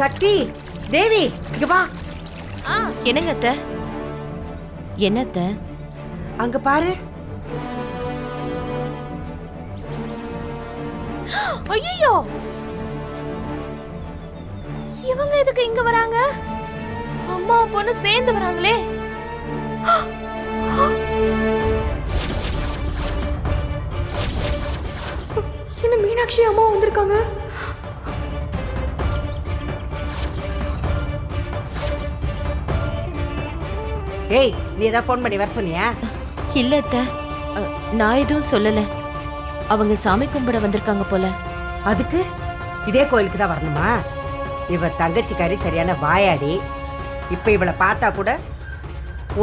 சக்தி, தேவி, இங்க வா. என்னங்க அத்தை? என்னத்த? அங்க பாரு. ஐயோ, இவங்க எதுக்கு இங்க வராங்க? அம்மா பொண்ணு சேர்ந்து வராங்களே. என்ன மீனாட்சி அம்மா வந்திருக்காங்க? ஏய், நீ ஏதாவது ஃபோன் பண்ணி வர சொன்னியா? இல்ல அத்தை, நான் எதுவும் சொல்லல. அவங்க சாமி கும்பிட வந்திருக்காங்க போல. அதுக்கு இதே கோயிலுக்கு தான் வரணுமா? இவ தங்கச்சிக்காரி சரியான வாயாடி. இப்ப இவளை பார்த்தா கூட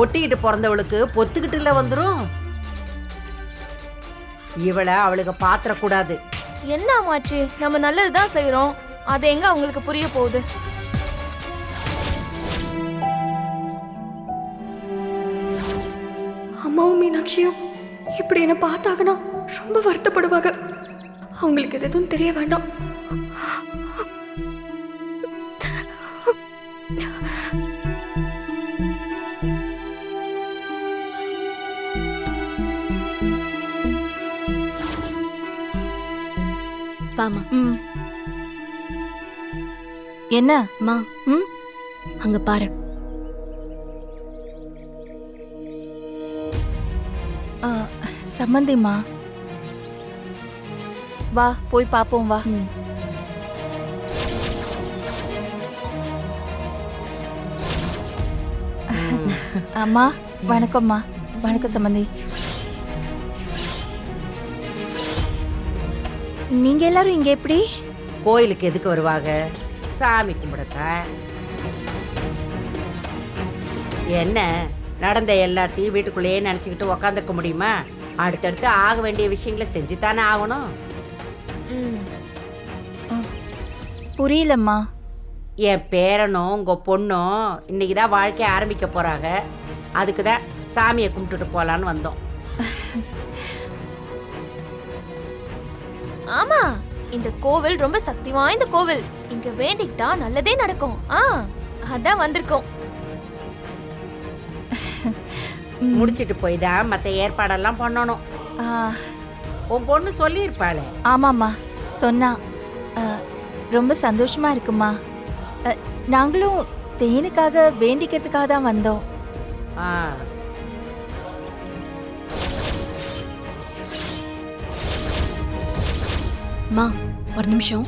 ஒட்டிக்கிட்டு பிறந்தவளுக்கு பொத்துக்கிட்டுல வந்துரும். இவளை அவளுக்கு பாத்திர கூடாது. என்ன ஆமாச்சு? நம்ம நல்லதுதான் செய்யறோம். அது எங்க அவங்களுக்கு புரிய போகுது? அம்மாவும் மீனாட்சியும் இப்படி என்ன பார்த்தாங்கன்னா ரொம்ப வருத்தப்படுவாங்க. அவங்களுக்கு இது எதுவும் தெரிய வேண்டாம். பாமா. என்ன மா? அங்க பாரு. சம்மந்திமா, வா போய் பாப்போம் வா. அம்மா வணக்கம்மா. வணக்கம் சம்மந்தி. நீங்க எல்லாரும் இங்க எப்படி? கோயிலுக்கு எதுக்கு வருவாங்க? சாமி கும்பிடத்தான். என்ன நடந்த எல்லாத்தையும் வீட்டுக்குள்ளேயே நினச்சிக்கிட்டு உக்காந்துருக்க முடியுமா? அடுத்தடுத்து ஆக வேண்டிய விஷயங்களை செஞ்சுத்தானே ஆகணும். புரியலம்மா. என் பேரனும் உங்க பொண்ணும் இன்னைக்கு தான் வாழ்க்கைய ஆரம்பிக்க போறாங்க. அதுக்கு தான் சாமியை கும்பிட்டுட்டு போலான்னு வந்தோம். ஆமா, இந்த கோவில் ரொம்ப சக்தி வாய்ந்த கோவில். இங்க வேண்டிக்கிட்டா நல்லதே நடக்கும். அதான் வந்திருக்கோம். முடிச்சிட்டு போய் தான் மற்ற ஏற்பாடெல்லாம் பண்ணணும். உன் பொண்ணு சொல்லியிருப்பாளே. ஆமாம்மா சொன்னா. ரொம்ப சந்தோஷமா இருக்குமா. நாங்களும் தேனுக்காக வேண்டிக்கிறதுக்காக தான் வந்தோம். மா ஒரு நிமிஷம்.